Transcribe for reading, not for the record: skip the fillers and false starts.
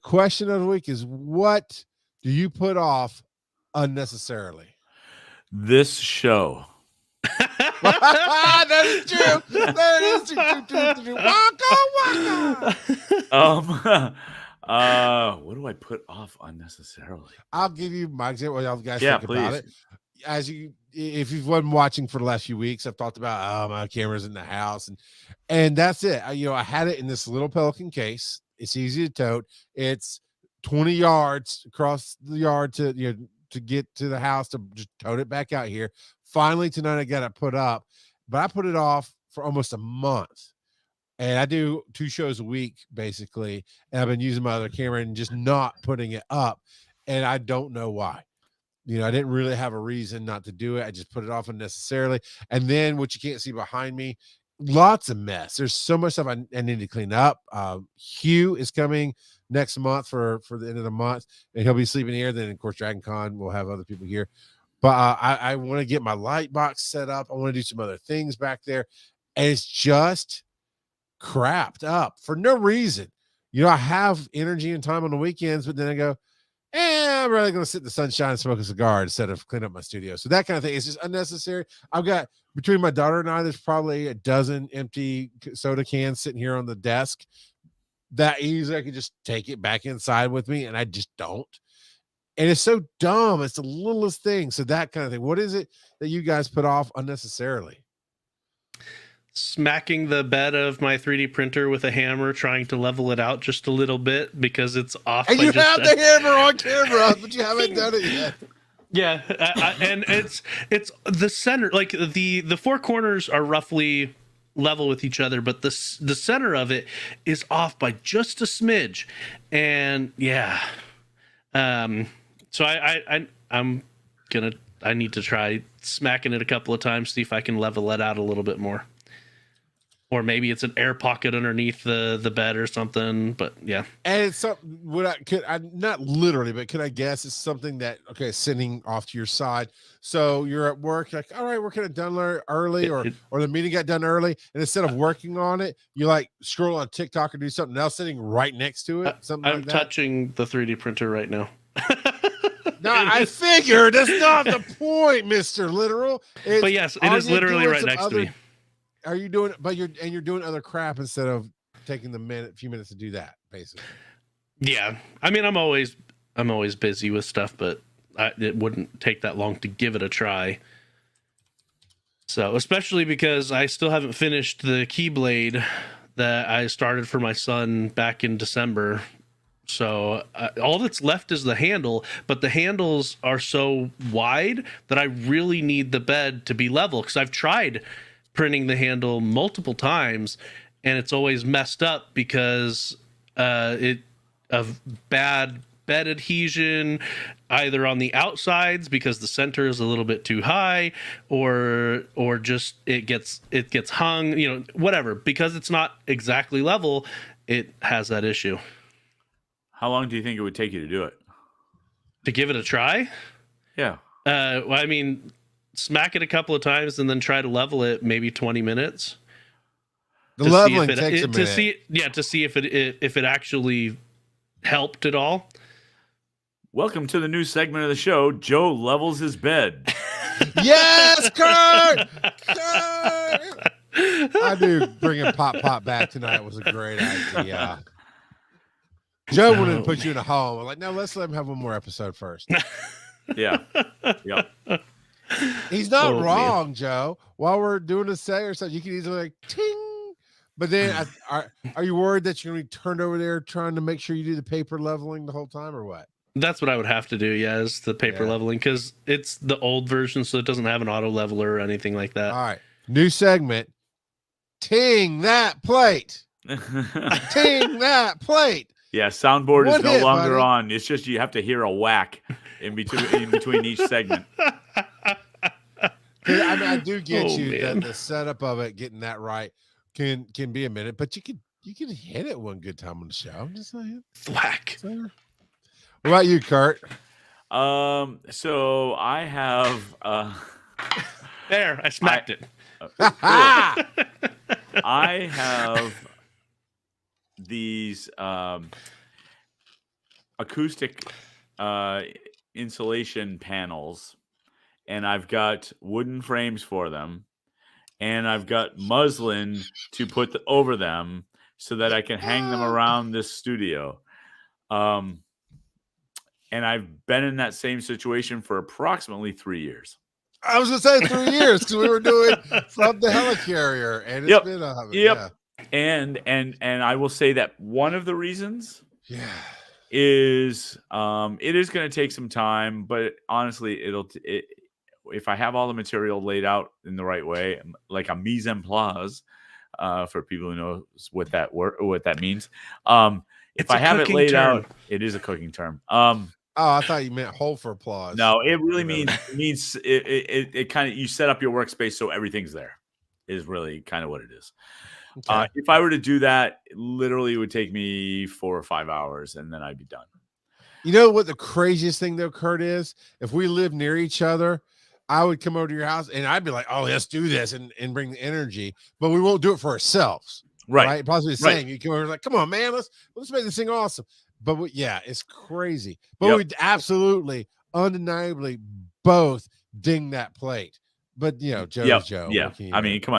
Question of the week is, what do you put off unnecessarily? This show. That is true. That is true. Waka waka. What do I put off unnecessarily? I'll give you my example while you guys Yeah, think about please. it. If you've been watching for the last few weeks, I've talked about my camera's in the house, and that's it. I had it in this little Pelican case. It's easy to tote. It's 20 yards across the yard to get to the house to just tote it back out here. Finally tonight I got it put up, but I put it off for almost a month. And I do 2 shows a week basically, and I've been using my other camera and just not putting it up, and I don't know why. I didn't really have a reason not to do it. I just put it off unnecessarily. And then what you can't see behind me, lots of mess. There's so much stuff I need to clean up. Hugh is coming next month for the end of the month, and he'll be sleeping here. Then, of course, Dragon Con will have other people here. But I want to get my light box set up. I want to do some other things back there. And it's just crapped up for no reason. I have energy and time on the weekends, but then I go, I'm really going to sit in the sunshine and smoke a cigar instead of clean up my studio. So that kind of thing is just unnecessary. I've got, between my daughter and I, there's probably a dozen empty soda cans sitting here on the desk that easily I could just take it back inside with me, and I just don't. And it's so dumb. It's the littlest thing. So that kind of thing. What is it that you guys put off unnecessarily? Smacking the bed of my 3D printer with a hammer, trying to level it out just a little bit because it's off. And you have the hammer on camera, but you haven't done it yet. Yeah, and it's the center, like the 4 corners are roughly level with each other, but the center of it is off by just a smidge, and yeah, so I need to try smacking it a couple of times, see if I can level it out a little bit more. Or maybe it's an air pocket underneath the bed or something. But yeah. And it's something, not literally, but could I guess it's something that, sitting off to your side. So you're at work, like, all right, we're kind of done early, or the meeting got done early. And instead of working on it, you like scroll on TikTok or do something else sitting right next to it. I'm touching the 3D printer right now. No, I figured that's not the point, Mr. Literal. But yes, it is literally right next to me. Are you doing? But you're doing other crap instead of taking the few minutes to do that, basically. Yeah, I mean, I'm always busy with stuff, but it wouldn't take that long to give it a try. So, especially because I still haven't finished the Keyblade that I started for my son back in December. So all that's left is the handle, but the handles are so wide that I really need the bed to be level, because I've tried printing the handle multiple times and it's always messed up because of bad bed adhesion, either on the outsides because the center is a little bit too high, or just it gets hung, whatever, because it's not exactly level. It has that issue. How long do you think it would take you to do it? To give it a try? Yeah. Well, I mean, smack it a couple of times and then try to level it, maybe 20 minutes. The leveling takes a minute. To see if it actually helped at all. Welcome to the new segment of the show. Joe levels his bed. Yes, Kurt! I knew bringing Pop back tonight was a great idea. Joe wanted to put you in a home. I'm like, no, let's let him have one more episode first. Yeah. Yep. He's not wrong, man. Joe. While we're doing a say or something, you can easily like ting. But then are you worried that you're going to be turned over there trying to make sure you do the paper leveling the whole time, or what? That's what I would have to do, yeah, is the paper leveling, because it's the old version, so it doesn't have an auto leveler or anything like that. All right. New segment. Ting that plate. Ting that plate. Yeah, soundboard is no longer on. It's just you have to hear a whack in between each segment. I mean, I do get that the setup of it, getting that right, can be a minute, but you can hit it one good time on the show. I'm just saying. Thwack. What about you, Kurt? So I have there, I smacked it. I have these acoustic insulation panels, and I've got wooden frames for them, and I've got muslin to put over them so that I can hang them around this studio. And I've been in that same situation for approximately 3 years. I was gonna say 3 years because we were doing From the Helicarrier, and it's been And I will say that one of the reasons is it is going to take some time, but honestly, if I have all the material laid out in the right way, like a mise en place, for people who know what that means. If I have it laid out, it is a cooking term. I thought you meant hold for applause. No, it really means it kind of, you set up your workspace so everything's there, is really kind of what it is. Okay. If I were to do that, literally it would take me 4 or 5 hours, and then I'd be done. You know what the craziest thing though, Kurt, is? If we live near each other, I would come over to your house and I'd be like, oh, let's do this and bring the energy, but we won't do it for ourselves. Right. Possibly saying, you come over like, come on, man, let's make this thing awesome. But it's crazy. But we absolutely, undeniably both ding that plate. But Joe's Joe. Yeah. I mean, come on.